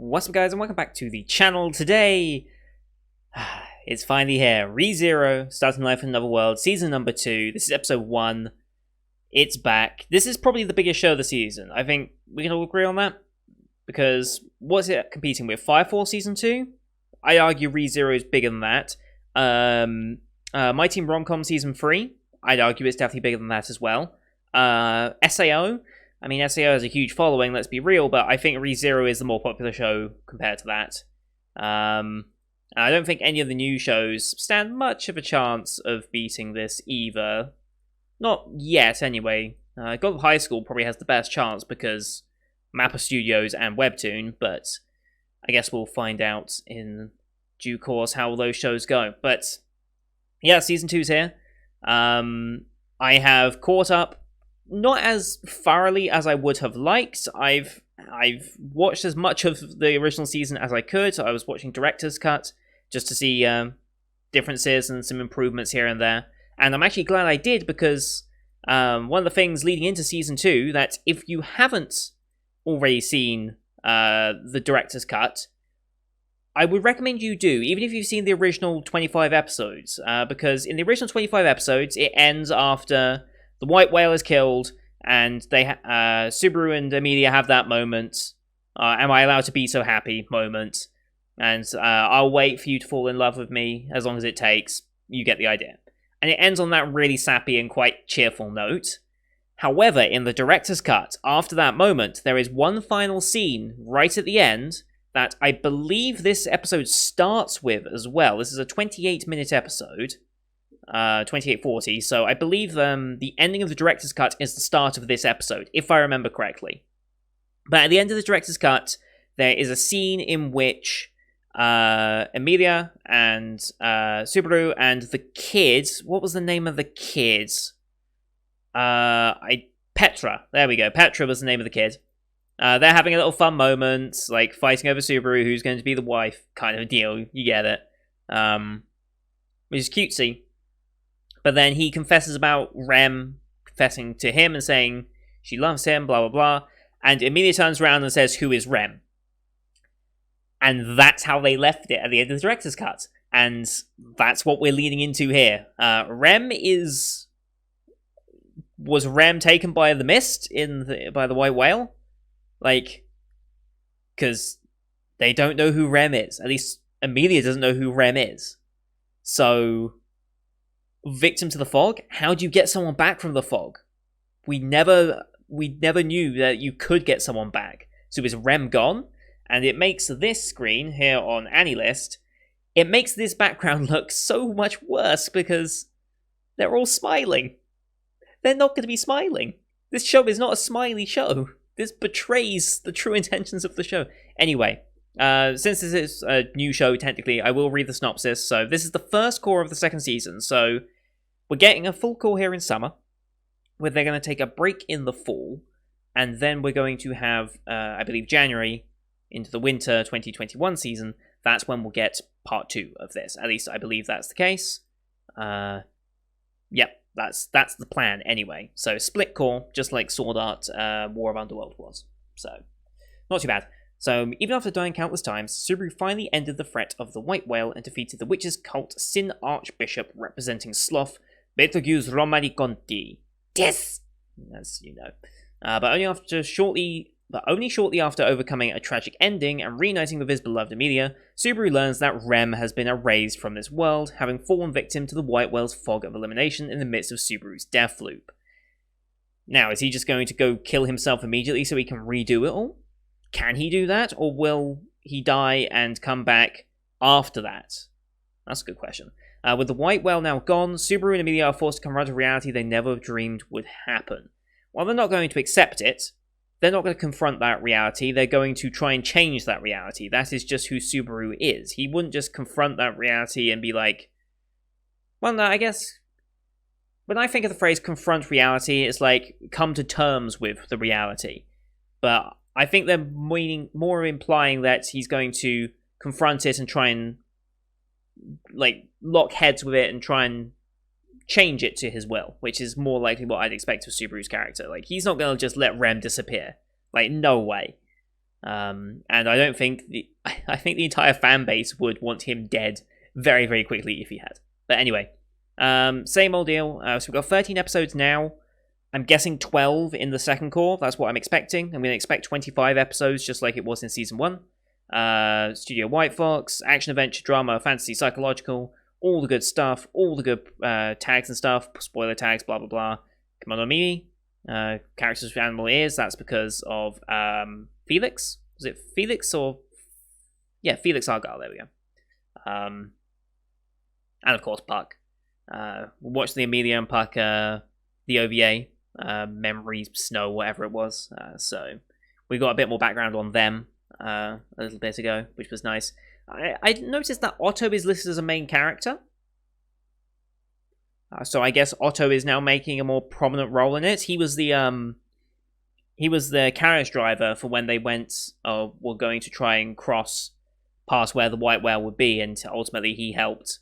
What's up guys and welcome back to the channel. Today, it's finally here. ReZero, Starting Life in Another World, Season number 2. This is Episode 1. It's back. This is probably the biggest show of the season. I think we can all agree on that. Because, what's it competing with? Fire Force Season 2? I argue ReZero is bigger than that. My Team Romcom Season 3? I'd argue it's definitely bigger than that as well. SAO? I mean, SAO has a huge following, let's be real, but I think ReZero is the more popular show compared to that. I don't think any of the new shows stand much of a chance of beating this either. Not yet, anyway. God of High School probably has the best chance because Mappa Studios and Webtoon, but I guess we'll find out in due course how those shows go. But, yeah, Season 2's here. I have caught up. Not as thoroughly as I would have liked. I've watched as much of the original season as I could. I was watching Director's Cut just to see differences and some improvements here and there. And I'm actually glad I did because one of the things leading into Season 2, that if you haven't already seen the Director's Cut, I would recommend you do, even if you've seen the original 25 episodes. Because in the original 25 episodes, it ends after the white whale is killed, and they Subaru and Emilia have that moment. Am I allowed to be so happy moment? And I'll wait for you to fall in love with me as long as it takes. You get the idea. And it ends on that really sappy and quite cheerful note. However, in the director's cut, after that moment, there is one final scene right at the end that I believe this episode starts with as well. This is a 28-minute episode. 2840, so I believe the ending of the director's cut is the start of this episode, if I remember correctly. But at the end of the director's cut, there is a scene in which Emilia and Subaru and the kids, what was the name of the kids? Petra, there we go, Petra was the name of the kid. They're having a little fun moment, like fighting over Subaru, who's going to be the wife, kind of a deal, you get it. Which is cutesy. But then he confesses about Rem confessing to him and saying she loves him, blah, blah, blah. And Emilia turns around and says, who is Rem? And that's how they left it at the end of the director's cut. And that's what we're leading into here. Was Rem taken by the mist by the white whale? Like, because they don't know who Rem is. At least Emilia doesn't know who Rem is. So, victim to the fog? How do you get someone back from the fog? We never knew that you could get someone back. So is Rem gone? And it makes this screen here on AniList, it makes this background look so much worse because they're all smiling. They're not going to be smiling. This show is not a smiley show. This betrays the true intentions of the show. Anyway, since this is a new show, technically, I will read the synopsis. So this is the first core of the second season. So we're getting a full core here in summer, where they're going to take a break in the fall, and then we're going to have, I believe, January into the winter 2021 season. That's when we'll get part 2 of this. At least I believe that's the case. Yep, that's the plan anyway. So split core, just like Sword Art War of Underworld was. So, not too bad. So, even after dying countless times, Subaru finally ended the threat of the White Whale and defeated the Witch's cult Sin Archbishop representing Sloth, Betelgeuse Romaniconti. Yes! As you know. But only shortly after overcoming a tragic ending and reuniting with his beloved Emilia, Subaru learns that Rem has been erased from this world, having fallen victim to the White Whale's fog of elimination in the midst of Subaru's death loop. Now, is he just going to go kill himself immediately so he can redo it all? Can he do that, or will he die and come back after that? That's a good question. With the White Whale now gone, Subaru and Emilia are forced to confront a reality they never dreamed would happen. While they're not going to accept it, they're not going to confront that reality, they're going to try and change that reality. That is just who Subaru is. He wouldn't just confront that reality and be like... Well, no, I guess... When I think of the phrase confront reality, it's like come to terms with the reality. But I think they're more implying that he's going to confront it and try and like lock heads with it and try and change it to his will, which is more likely what I'd expect of Subaru's character. Like, he's not going to just let Rem disappear. Like, no way. And I don't think I think the entire fan base would want him dead very, very quickly if he had. But anyway, same old deal. So we've got 13 episodes now. I'm guessing 12 in the second core. That's what I'm expecting. I'm going to expect 25 episodes, just like it was in season 1. Studio White Fox, action, adventure, drama, fantasy, psychological, all the good stuff, all the good tags and stuff, spoiler tags, blah blah blah. Come on, Mimi. Characters with animal ears. That's because of Felix. Was it Felix or Felix Argyle? There we go. And of course Puck. Watch the Amelia and Puck, the OVA, Memories, Snow, whatever it was. So we got a bit more background on them a little bit ago, which was nice. I noticed that Otto is listed as a main character. So I guess Otto is now making a more prominent role in it. He was the carriage driver for when they were going to try and cross past where the White Whale would be, and ultimately he helped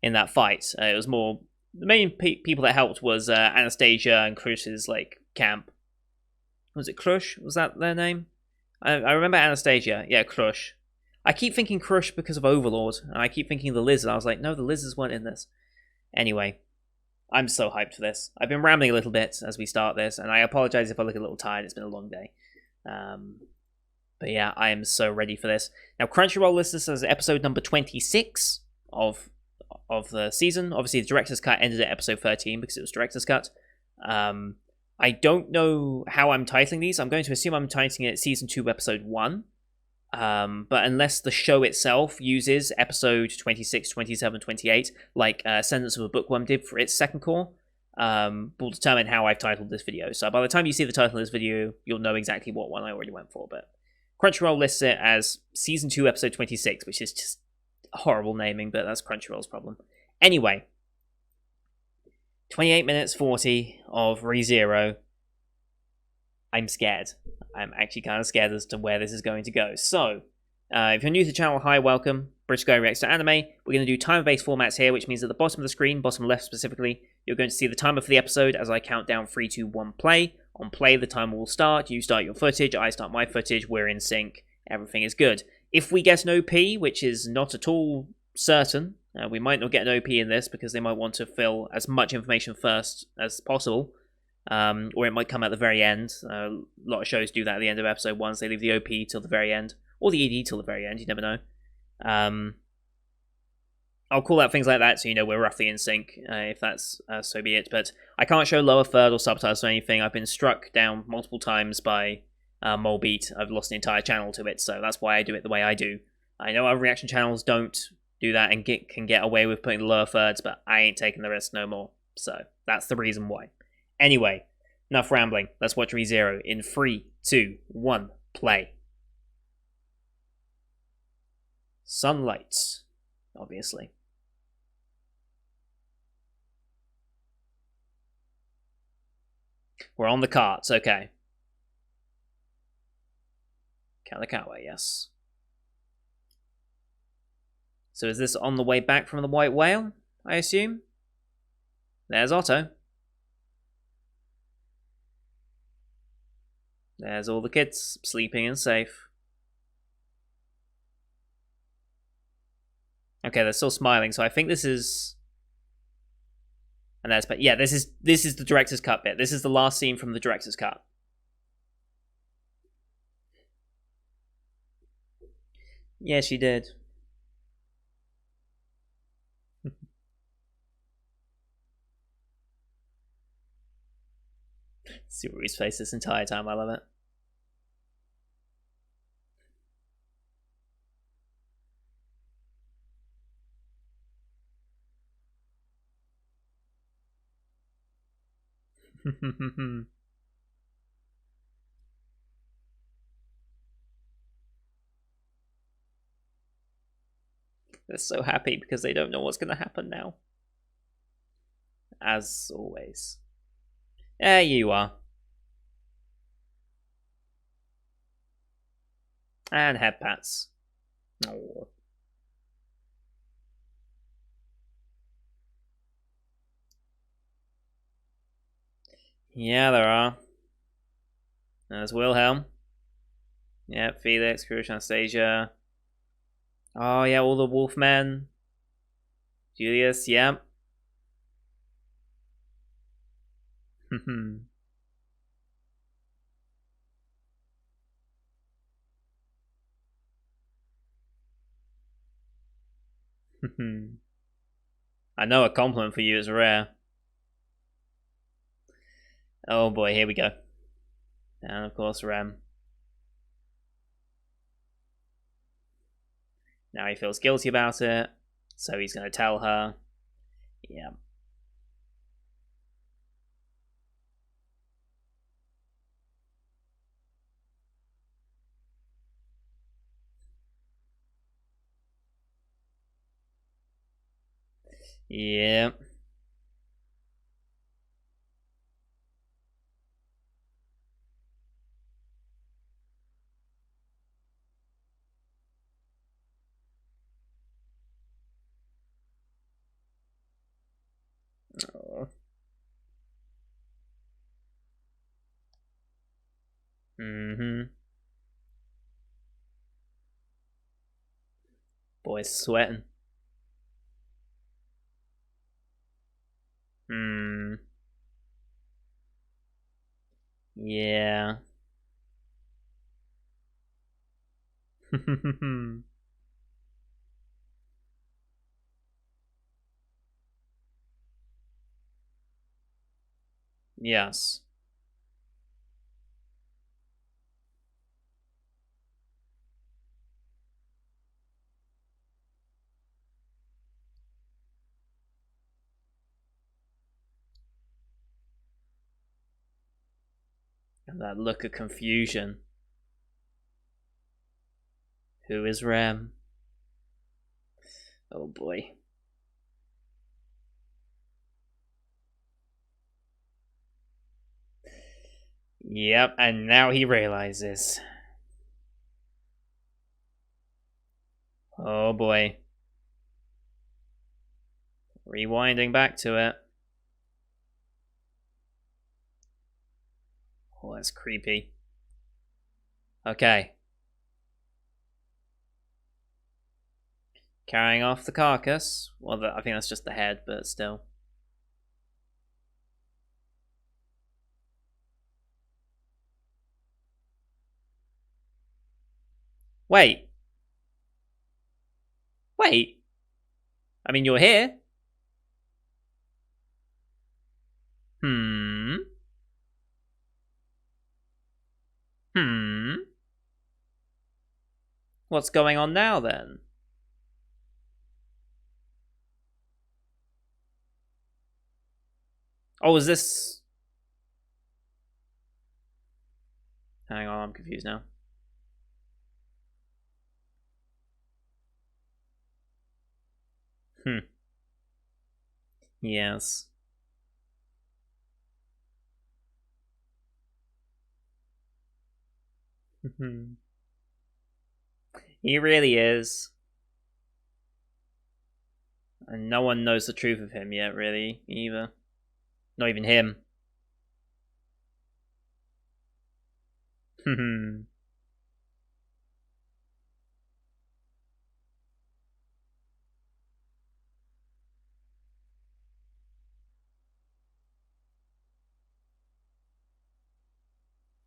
in that fight. It was more the main people that helped was Anastasia and Krush's camp. Was it Krush? Was that their name? I remember Anastasia. Yeah, Krush. I keep thinking Krush because of Overlord, and I keep thinking the Lizard. I was like, no, the Lizards weren't in this. Anyway, I'm so hyped for this. I've been rambling a little bit as we start this, and I apologize if I look a little tired. It's been a long day. But yeah, I am so ready for this. Now, Crunchyroll lists this as episode number 26 of the season. Obviously, the director's cut ended at episode 13 because it was director's cut. I don't know how I'm titling these. I'm going to assume I'm titling it Season 2, Episode 1. But unless the show itself uses episode 26, 27, 28, like Sentence of a Bookworm did for its second core, will determine how I've titled this video. So by the time you see the title of this video, you'll know exactly what one I already went for. But Crunchyroll lists it as Season 2, Episode 26, which is just horrible naming, but that's Crunchyroll's problem. Anyway, 28 minutes 40 of ReZero. I'm scared. I'm actually kind of scared as to where this is going to go. So, if you're new to the channel, hi, welcome. British Guy Reacts to Anime. We're going to do timer-based formats here, which means at the bottom of the screen, bottom left specifically, you're going to see the timer for the episode as I count down 3, 2, 1, play. On play, the timer will start. You start your footage, I start my footage. We're in sync. Everything is good. If we get an OP, which is not at all certain, we might not get an OP in this because they might want to fill as much information first as possible. Or it might come at the very end. A lot of shows do that at the end of episode 1, so they leave the OP till the very end. Or the ED till the very end, you never know. I'll call out things like that so you know we're roughly in sync, if that's so be it. But I can't show lower third or subtitles or anything. I've been struck down multiple times by Molebeat. I've lost the entire channel to it, so that's why I do it the way I do. I know other reaction channels don't do that and can get away with putting the lower thirds, but I ain't taking the risk no more. So that's the reason why. Anyway, enough rambling. Let's watch ReZero in 3, 2, 1, play. Sunlight, obviously. We're on the carts, okay. Count the catway, yes. So is this on the way back from the White Whale, I assume? There's Otto. There's all the kids, sleeping and safe. Okay, they're still smiling, so I think this is... And that's... But yeah, this is the director's cut bit. This is the last scene from the director's cut. Yeah, she did. Subaru's face this entire time, I love it. They're so happy because they don't know what's going to happen now. As always. There you are. And head pats. Oh. Yeah, there are. There's Wilhelm. Yep, Felix, Kurush, Anastasia. Oh, yeah, all the Wolfmen. Julius, yep. I know a compliment for you is rare. Oh boy, here we go. And of course, Rem. Now he feels guilty about it, so he's going to tell her. Yeah. Yeah. Oh. Mm-hmm. Boy's sweating. Hmm. Yeah. Yes. And that look of confusion. Who is Rem? Oh boy. Yep, and now he realizes. Oh boy. Rewinding back to it. Oh, that's creepy. Okay. Carrying off the carcass. Well, I think that's just the head, but still. Wait. Wait. I mean, you're here. Hmm. Hmm. What's going on now then? Oh, is this. Hang on, I'm confused now. Hmm. Yes. He really is. And no one knows the truth of him yet, really, either. Not even him.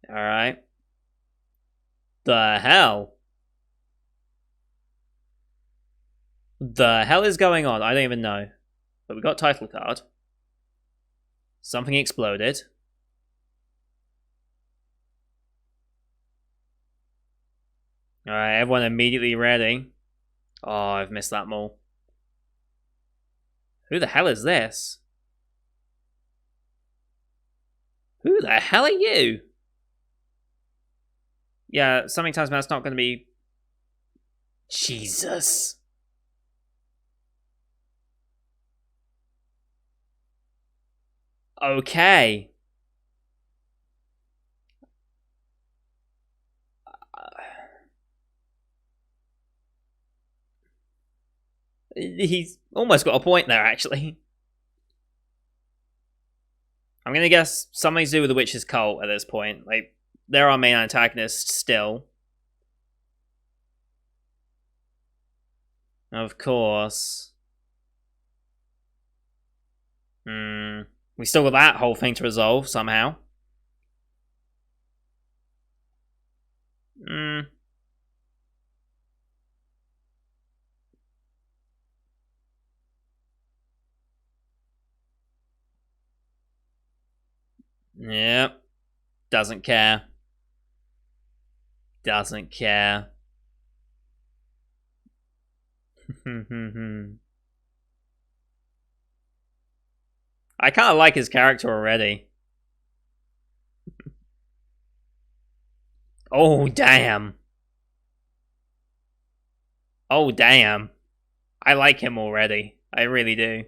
Alright. The hell? The hell is going on? I don't even know. But we got title card. Something exploded. Alright, everyone immediately ready. Oh, I've missed that mall. Who the hell is this? Who the hell are you? Yeah, something tells me that's not going to be. Jesus. Okay. He's almost got a point there, actually. I'm going to guess something to do with the witch's cult at this point. Like, they're our main antagonist still. Of course. We still got that whole thing to resolve somehow. Yep. Doesn't care. Doesn't care. I kind of like his character already. Oh, damn. Oh, damn. I like him already. I really do.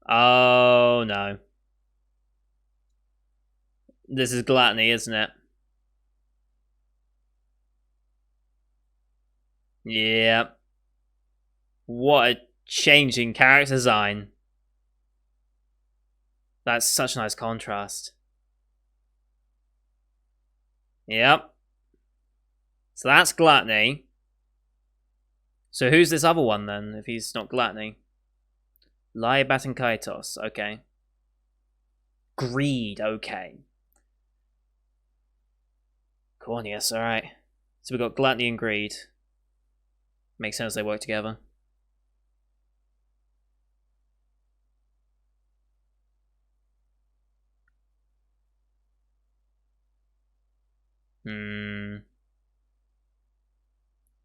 Oh, no. This is gluttony, isn't it? Yep. What a changing character design. That's such a nice contrast. Yep. So that's gluttony. So who's this other one then, if he's not gluttony? Lybat and Kaitos, okay. Greed, okay. Corneus, alright. So we've got gluttony and greed. Makes sense they work together.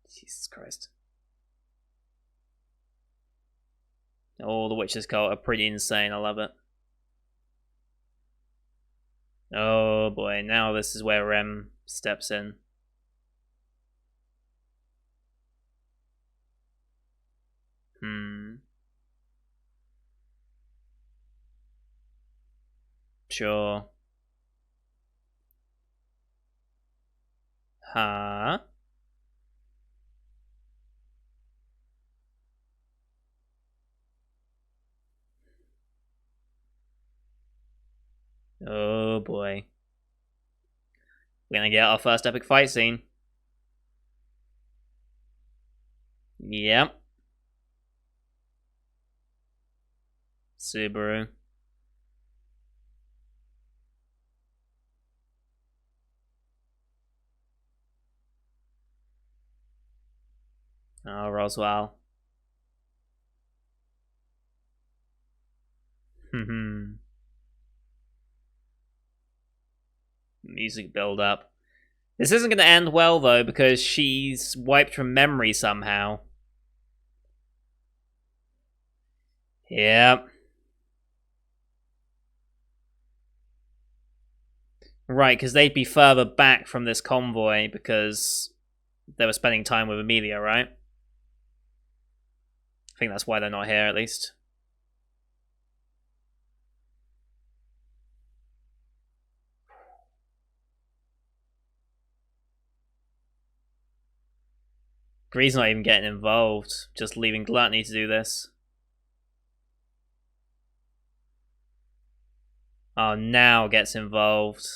Jesus Christ. Oh, the Witch's Cult are pretty insane. I love it. Oh boy, now this is where Rem steps in. Sure. Huh? Oh boy. We're gonna get our first epic fight scene. Yep. Subaru. Oh, Roswell. Music build up. This isn't going to end well, though, because she's wiped from memory somehow. Yep. Right, because they'd be further back from this convoy because they were spending time with Emilia, right? I think that's why they're not here, at least. Greed's not even getting involved, just leaving Gluttony to do this. Oh, now gets involved.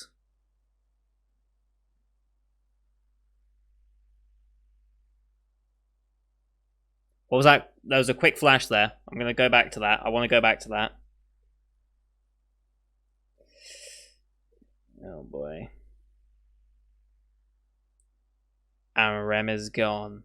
What was that? There was a quick flash there. I'm going to go back to that. I want to go back to that. Oh boy. And Rem is gone.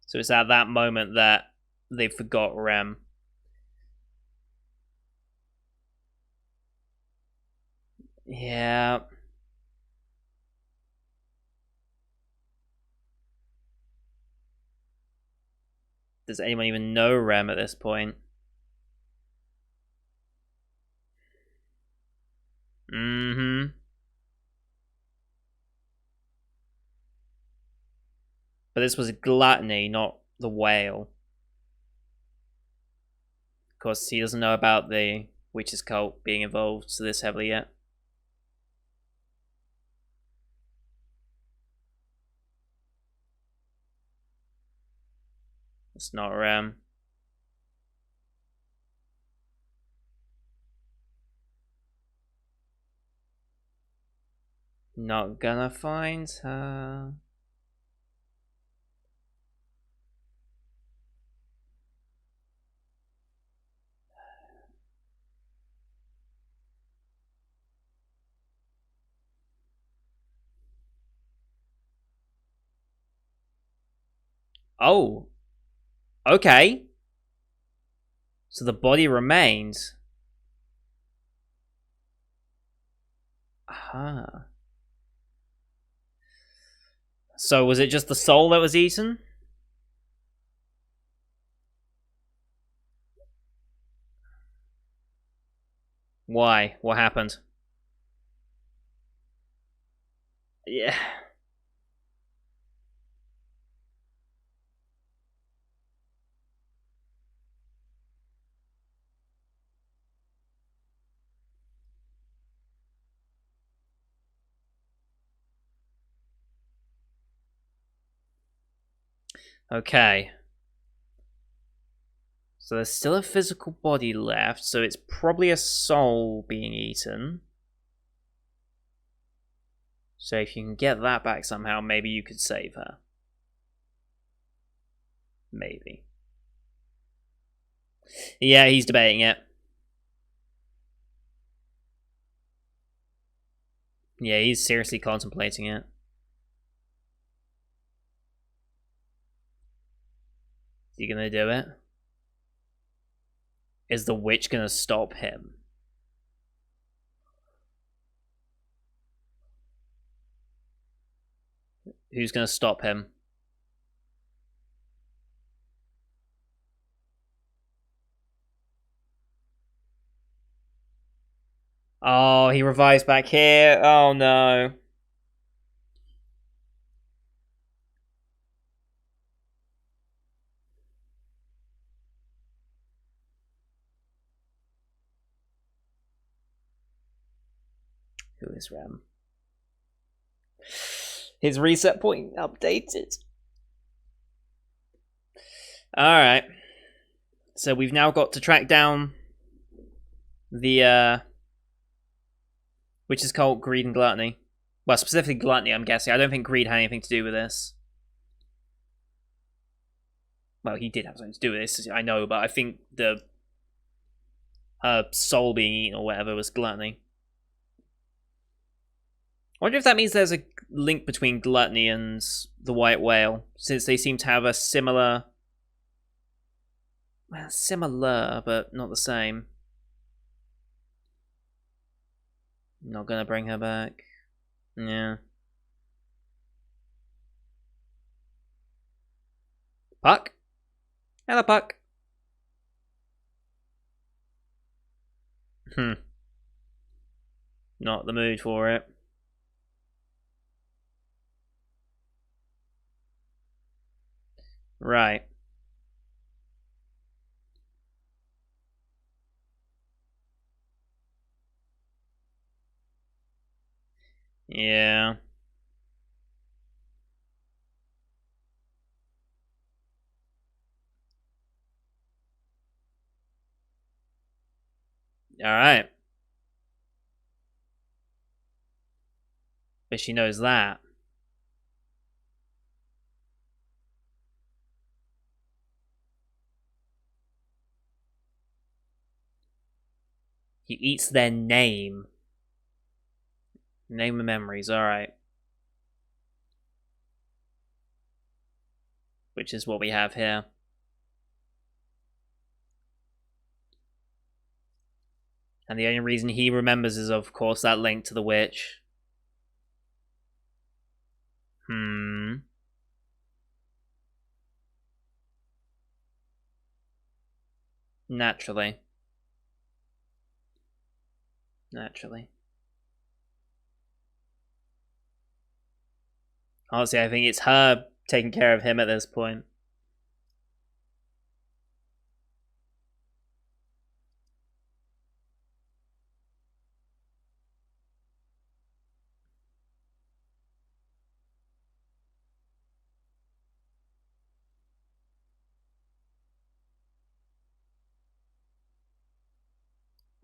So it's at that moment that they forgot Rem. Yeah. Does anyone even know Rem at this point? But this was Gluttony, not the whale. Of course, he doesn't know about the Witch's Cult being involved so this heavily yet. It's not not gonna find her. Oh, okay. So the body remains. Aha. So was it just the soul that was eaten? Why? What happened? Yeah. Okay. So there's still a physical body left, so it's probably a soul being eaten. So if you can get that back somehow, maybe you could save her. Maybe. Yeah, he's debating it. Yeah, he's seriously contemplating it. Is he gonna do it? Is the witch gonna stop him? Who's gonna stop him? Oh, he revives back here. Oh no. Who is Rem? His reset point updated. Alright. So we've now got to track down the which is called Greed and Gluttony. Well, specifically Gluttony, I'm guessing. I don't think Greed had anything to do with this. Well, he did have something to do with this, I know, but I think the her soul being eaten or whatever was Gluttony. I wonder if that means there's a link between Gluttony and the White Whale, since they seem to have a similar... Well, similar, but not the same. Not gonna bring her back. Yeah. Puck? Hello, Puck. Not the mood for it. Right. Yeah. Alright. But she knows that. He eats their name. Name and memories, alright. Which is what we have here. And the only reason he remembers is, of course, that link to the witch. Naturally. Honestly, I think it's her taking care of him at this point.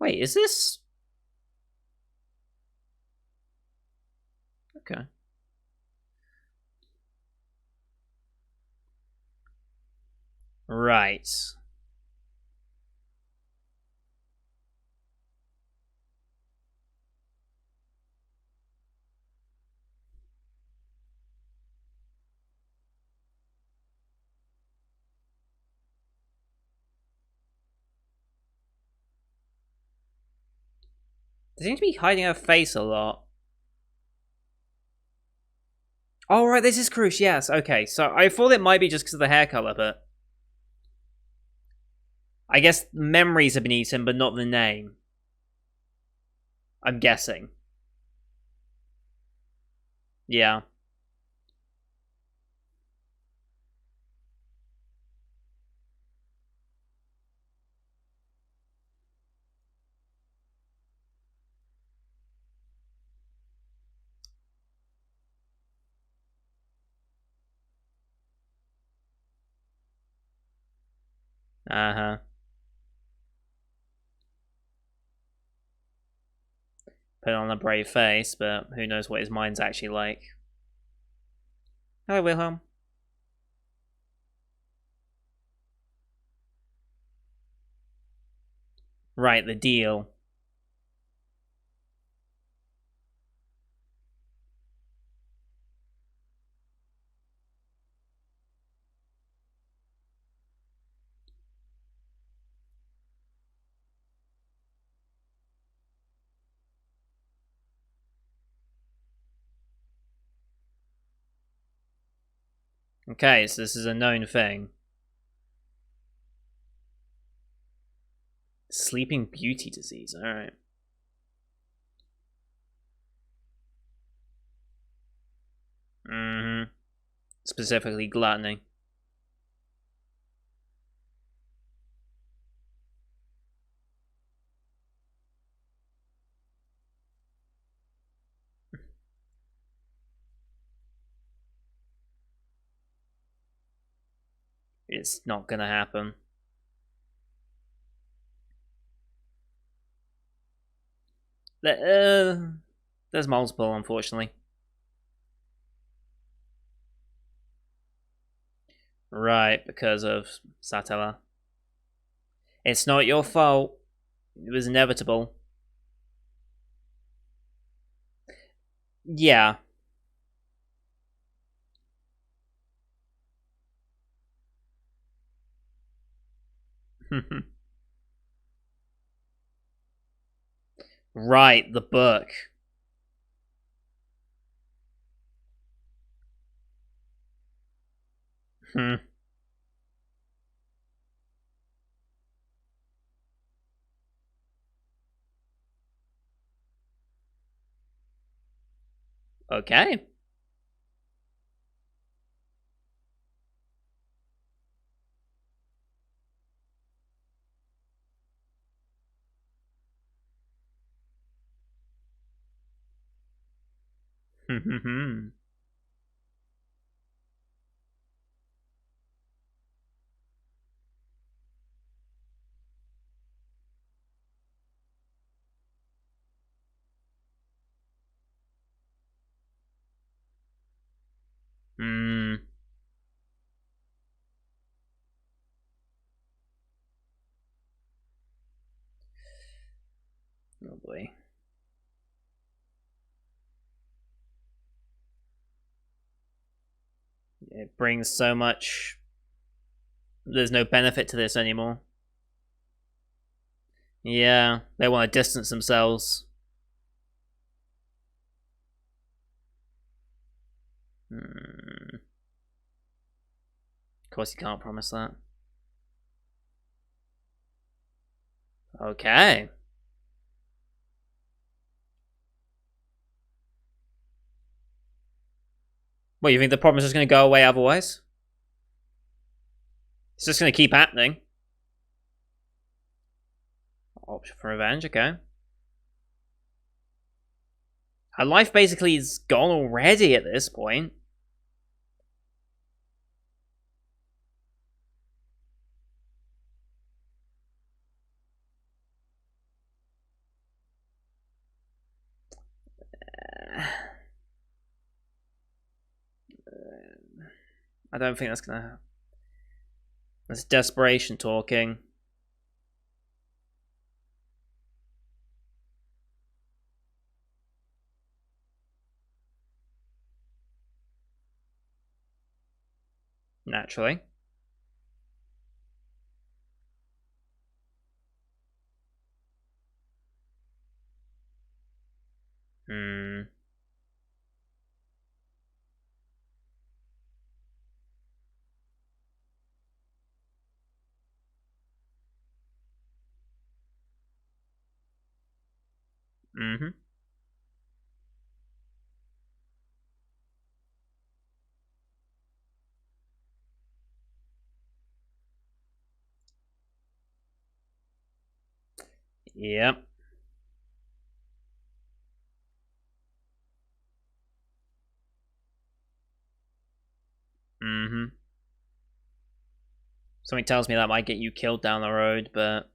Wait, is this... Okay. Right. They seem to be hiding her face a lot. Oh, right, this is Karush, yes. Okay, so I thought it might be just because of the hair color, but... I guess memories have been eaten, but not the name. I'm guessing. Yeah. Uh-huh. Put on a brave face, but who knows what his mind's actually like. Hello, Wilhelm. Right, the deal. Okay, so this is a known thing. Sleeping Beauty disease, alright. Mm-hmm. Specifically gluttony. It's not gonna happen. There's multiple, unfortunately. Right, because of Satella. It's not your fault. It was inevitable. Yeah. Right, the book. Hmm. Okay. Hmm. Hmm. Oh boy. It brings so much. There's no benefit to this anymore. Yeah, they want to distance themselves. Of course, you can't promise that. Okay. Well, you think the problem is just going to go away otherwise? It's just going to keep happening. Option for revenge, okay. Her life basically is gone already at this point. I don't think that's gonna happen. That's desperation talking. Naturally. Hmm. Mm-hmm. Yep. Mm-hmm. Something tells me that might get you killed down the road, but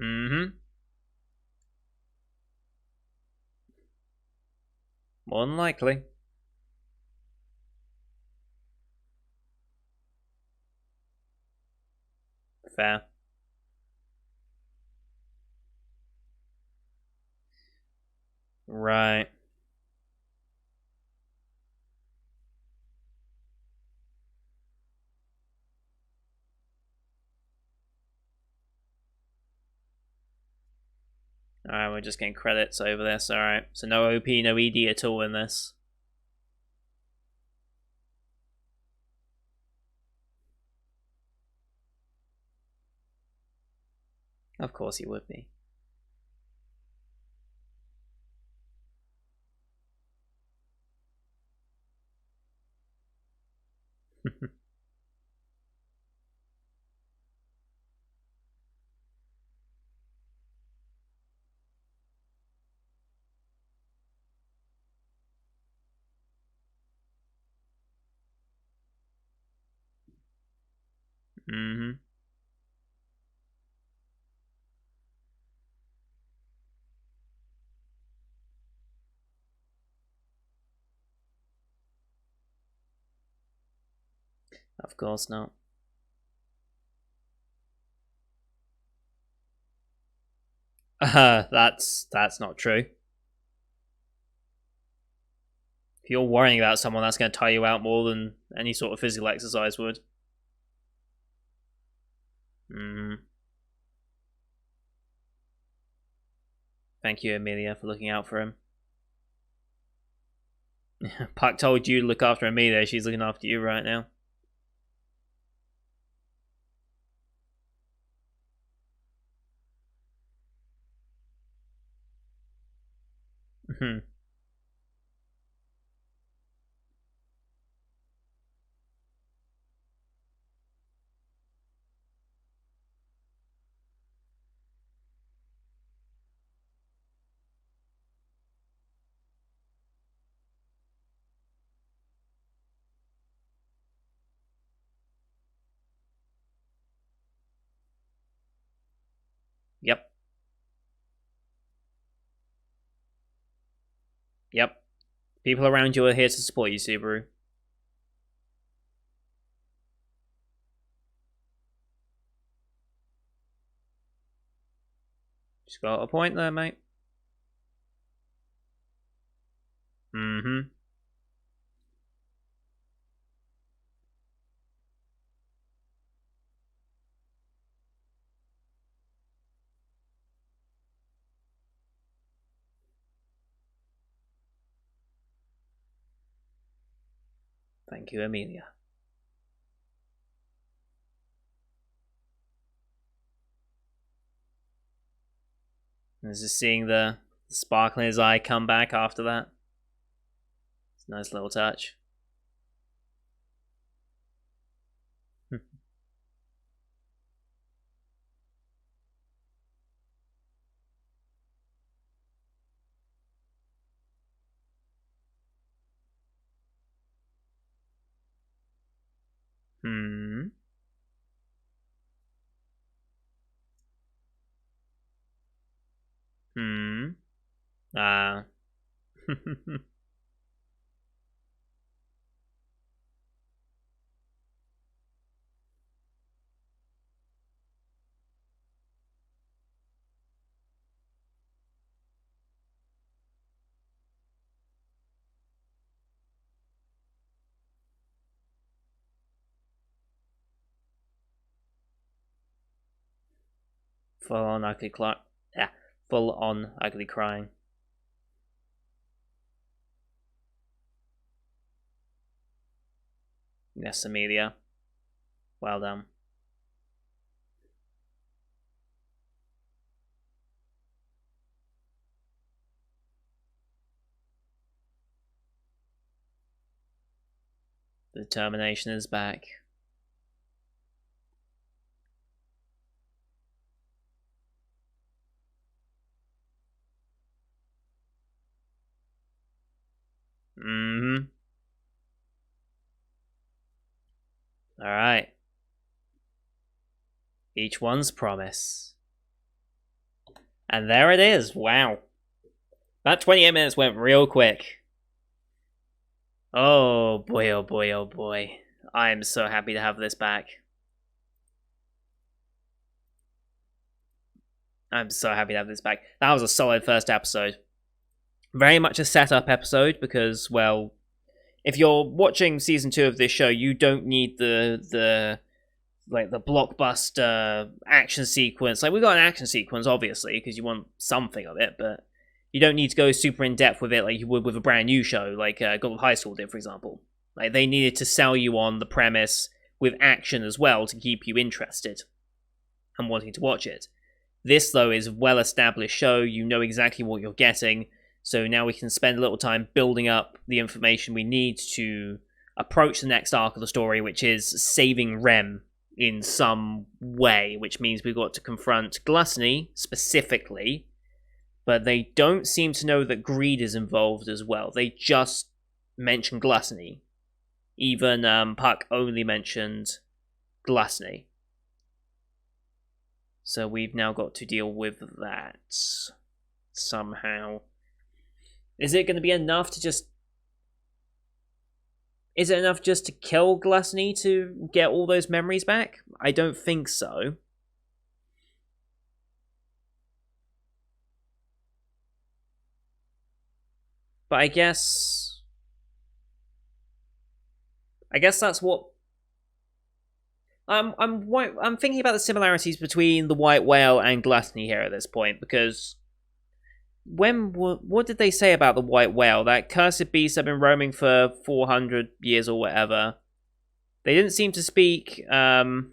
mm-hmm. More than likely. Fair. Right. Alright, we're just getting credits over this. Alright. So no OP, no ED at all in this. Of course he would be. Mm-hmm. Of course not. That's not true. If you're worrying about someone, that's going to tire you out more than any sort of physical exercise would. Mm. Thank you, Amelia, for looking out for him. Puck told you to look after Amelia. She's looking after you right now. Hmm. Yep. Yep. People around you are here to support you, Subaru. Just got a point there, mate. Mm-hmm. Thank you, Amelia. This is seeing the sparkle in his eye come back after that. Nice little touch. Hmm. Hmm. Ah. Full on ugly cry. Yeah. Full on ugly crying. Yes, Amelia. Well done. The determination is back. Mm-hmm. Alright. Each one's promise. And there it is. Wow. That 28 minutes went real quick. Oh boy, oh boy, oh boy. I'm so happy to have this back. I'm so happy to have this back. That was a solid first episode. Very much a setup episode because, well, if you're watching season 2 of this show, you don't need the blockbuster action sequence. Like, we got an action sequence, obviously, because you want something of it, but you don't need to go super in depth with it like you would with a brand new show, like Gotham High School did, for example. Like, they needed to sell you on the premise with action as well to keep you interested and wanting to watch it. This, though, is a well-established show. You know exactly what you're getting. So now we can spend a little time building up the information we need to approach the next arc of the story, which is saving Rem in some way, which means we've got to confront Gluttony specifically, but they don't seem to know that greed is involved as well. They just mention Gluttony. Even Puck only mentioned Gluttony. So we've now got to deal with that somehow. Is it going to be enough to just... Is it enough just to kill Gluttony to get all those memories back? I don't think so. But I guess that's what... I'm thinking about the similarities between the White Whale and Gluttony here at this point, because what did they say about the White Whale? That cursed beast had been roaming for 400 years or whatever. They didn't seem to speak as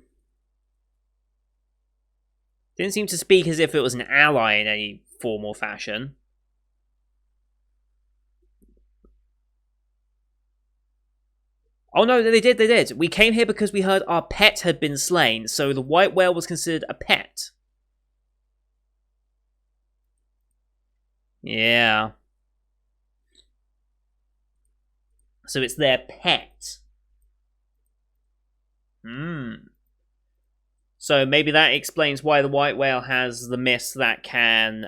if it was an ally in any form or fashion. Oh no, they did. We came here because we heard our pet had been slain, so the White Whale was considered a pet. Yeah. So it's their pet. So maybe that explains why the White Whale has the mist that can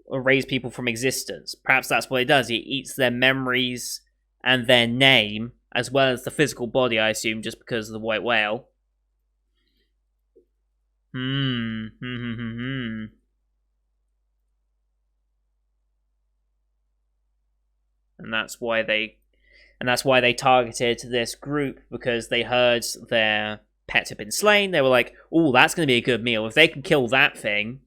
erase people from existence. Perhaps that's what it does. It eats their memories and their name, as well as the physical body, I assume, just because of the White Whale. And that's why they targeted this group, because they heard their pets had been slain. They were like, "Oh, that's going to be a good meal. If they can kill that thing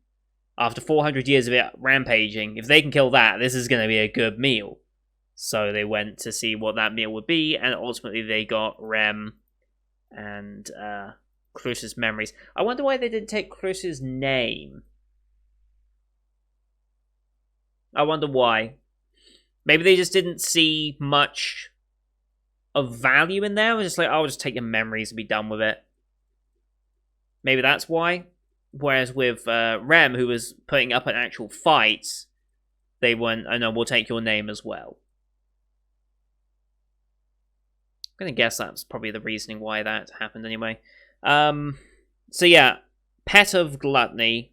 after 400 years of it rampaging, if they can kill that, this is going to be a good meal." So they went to see what that meal would be, and ultimately they got Rem and Clarissa's memories. I wonder why they didn't take Clarissa's name. I wonder why. Maybe they just didn't see much of value in there. It was just like, I'll just take your memories and be done with it. Maybe that's why. Whereas with Rem, who was putting up an actual fight, they went, "Oh no, we'll take your name as well." I'm gonna guess that's probably the reasoning why that happened anyway. So yeah, pet of gluttony.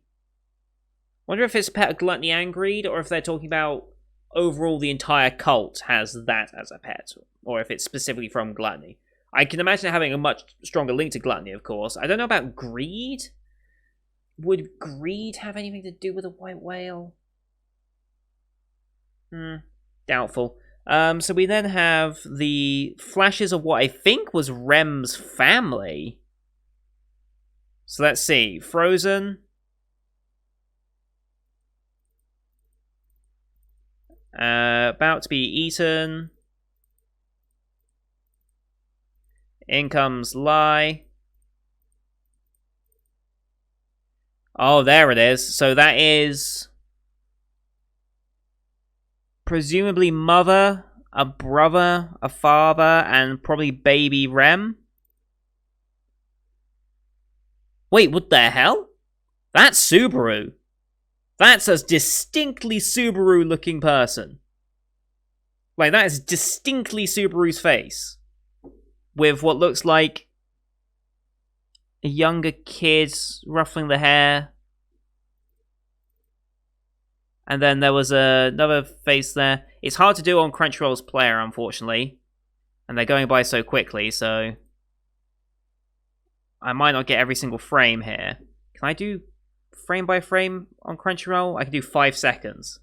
Wonder if it's pet of gluttony and greed, or if they're talking about overall the entire cult has that as a pet, or if it's specifically from gluttony. I can imagine it having a much stronger link to gluttony, of course. I don't know about greed. Would greed have anything to do with a white whale? Doubtful. So we then have the flashes of what I think was Rem's family. So let's see. Frozen. About to be eaten. In comes Lai. Oh, there it is. So that is presumably mother, a brother, a father, and probably baby Rem. Wait, what the hell? That's Subaru. That's a distinctly Subaru-looking person. Like, that is distinctly Subaru's face. With what looks like a younger kid ruffling the hair. And then there was another face there. It's hard to do on Crunchyroll's player, unfortunately. And they're going by so quickly, so I might not get every single frame here. Can I do frame by frame on Crunchyroll? I can do 5 seconds.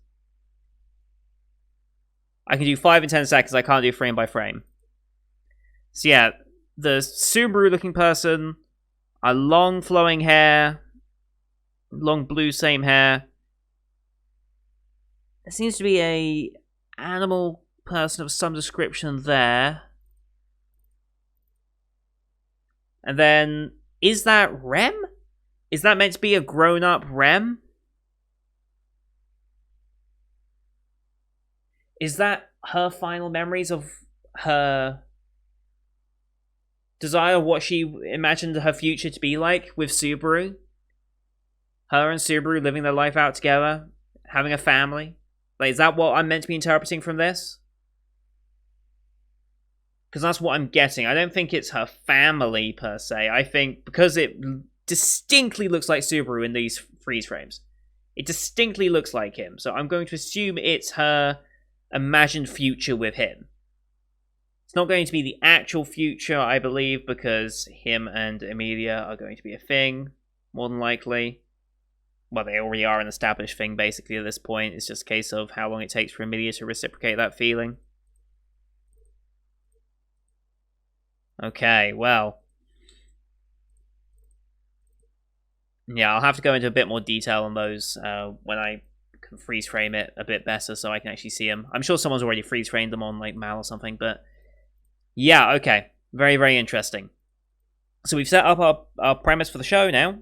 I can do 5 and 10 seconds, I can't do frame by frame. So yeah, the Subaru-looking person, a long flowing hair, long blue same hair. There seems to be a animal person of some description there. And then, is that Rem? Is that meant to be a grown-up Rem? Is that her final memories of her desire, what she imagined her future to be like with Subaru? Her and Subaru living their life out together, having a family? Like, is that what I'm meant to be interpreting from this? Because that's what I'm getting. I don't think it's her family, per se. I think, because it distinctly looks like Subaru in these freeze frames. It distinctly looks like him. So I'm going to assume it's her imagined future with him. It's not going to be the actual future, I believe, because him and Emilia are going to be a thing, more than likely. Well, they already are an established thing, basically, at this point. It's just a case of how long it takes for Emilia to reciprocate that feeling. Okay, well. Yeah, I'll have to go into a bit more detail on those when I can freeze frame it a bit better so I can actually see them. I'm sure someone's already freeze framed them on like Mal or something, but yeah, okay. Very, very interesting. So we've set up our premise for the show now.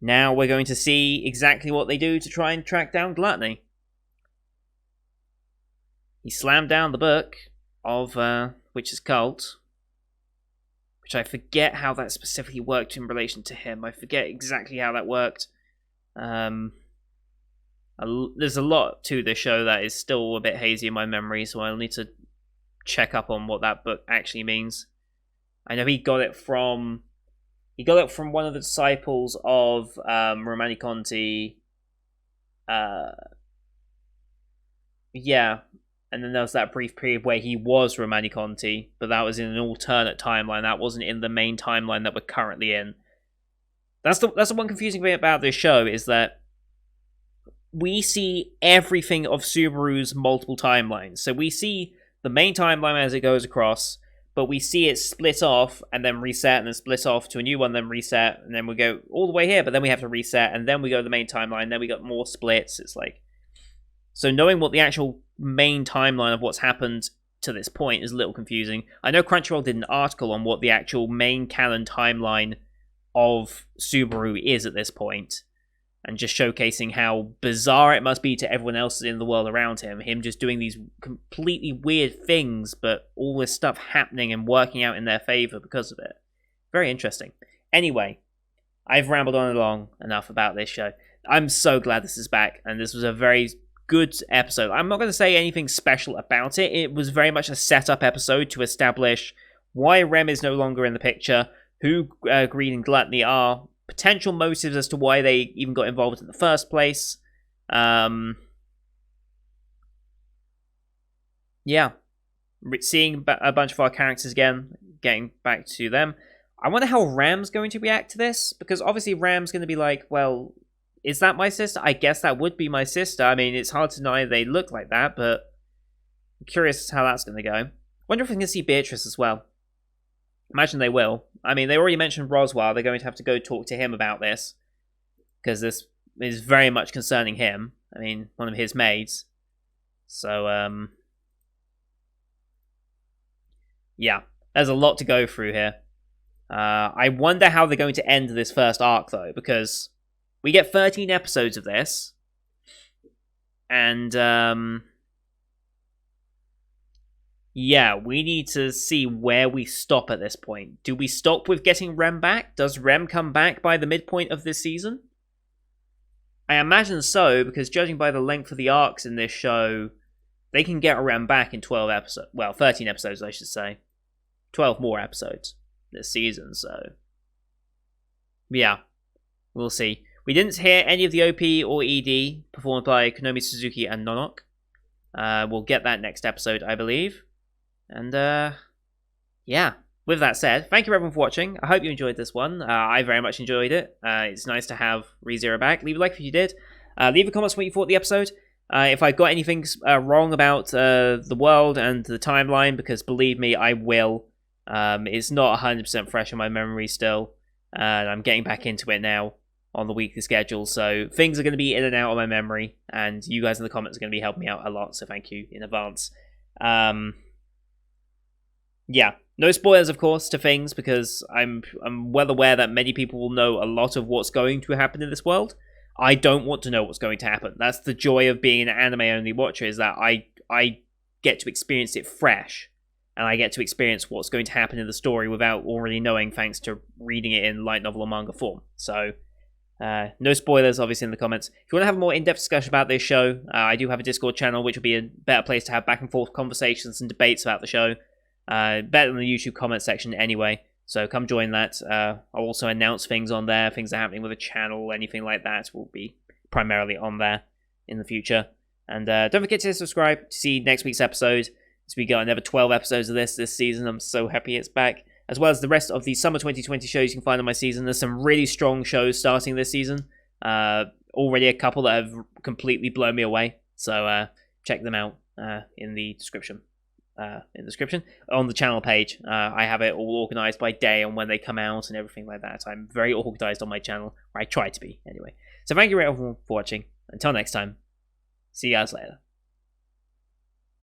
Now we're going to see exactly what they do to try and track down Gluttony. He slammed down the book of Witch's Cult, which I forget how that specifically worked in relation to him. I forget exactly how that worked. There's a lot to this show that is still a bit hazy in my memory, so I'll need to check up on what that book actually means. I know he got it from one of the disciples of Romani Conti. Yeah. And then there was that brief period where he was Romani Conti, but that was in an alternate timeline. That wasn't in the main timeline that we're currently in. That's the one confusing thing about this show, is that we see everything of Subaru's multiple timelines. So we see the main timeline as it goes across, but we see it split off and then reset and then split off to a new one, then reset, and then we go all the way here, but then we have to reset, and then we go to the main timeline, then we got more splits. It's like... So knowing what the actual main timeline of what's happened to this point is a little confusing. I know Crunchyroll did an article on what the actual main canon timeline of Subaru is at this point. and just showcasing how bizarre it must be to everyone else in the world around him. Him just doing these completely weird things, but all this stuff happening and working out in their favor because of it. Very interesting. Anyway, I've rambled on and long enough about this show. I'm so glad this is back, and this was a very good episode. I'm not going to say anything special about it. It was very much a setup episode to establish why Rem is no longer in the picture, who Greed and Gluttony are, potential motives as to why they even got involved in the first place. Yeah. Seeing a bunch of our characters again, getting back to them. I wonder how Ram's going to react to this, because obviously Ram's going to be like, well, is that my sister? I guess that would be my sister. I mean, it's hard to deny they look like that, but I'm curious how that's going to go. Wonder if we can see Beatrice as well. Imagine they will. I mean, they already mentioned Roswell. They're going to have to go talk to him about this, because this is very much concerning him. I mean, one of his maids. So, yeah, there's a lot to go through here. I wonder how they're going to end this first arc, though, because we get 13 episodes of this, and, yeah, we need to see where we stop at this point. Do we stop with getting Rem back? Does Rem come back by the midpoint of this season? I imagine so, because judging by the length of the arcs in this show, they can get Rem back in 12 episodes. Well, 13 episodes, I should say. 12 more episodes this season, so... yeah, we'll see. We didn't hear any of the OP or ED performed by Konomi Suzuki and Nonok. We'll get that next episode, I believe. And, yeah. With that said, thank you everyone for watching. I hope you enjoyed this one. I very much enjoyed it. It's nice to have ReZero back. Leave a like if you did. Leave a comment what you thought of the episode. If I got anything wrong about the world and the timeline, because believe me, I will. It's not 100% fresh in my memory still. And I'm getting back into it now on the weekly schedule. So things are going to be in and out of my memory. And you guys in the comments are going to be helping me out a lot. So thank you in advance. Yeah, no spoilers, of course, to things, because I'm well aware that many people will know a lot of what's going to happen in this world. I don't want to know what's going to happen. That's the joy of being an anime-only watcher, is that I get to experience it fresh, and I get to experience what's going to happen in the story without already knowing, thanks to reading it in light novel or manga form. So, no spoilers, obviously, in the comments. If you want to have a more in-depth discussion about this show, I do have a Discord channel, which will be a better place to have back-and-forth conversations and debates about the show. Better than the YouTube comment section anyway, so come join that. I'll also announce things on there, things that are happening with the channel, anything like that will be primarily on there in the future. And don't forget to subscribe to see next week's episode, as we got another 12 episodes of this season. I'm so happy it's back, as well as the rest of the summer 2020 shows you can find on my season. There's some really strong shows starting this season, already a couple that have completely blown me away, so check them out in the description. On the channel page. I have it all organized by day and when they come out and everything like that. I'm very organized on my channel, or I try to be anyway. So thank you everyone for watching. Until next time, see you guys later.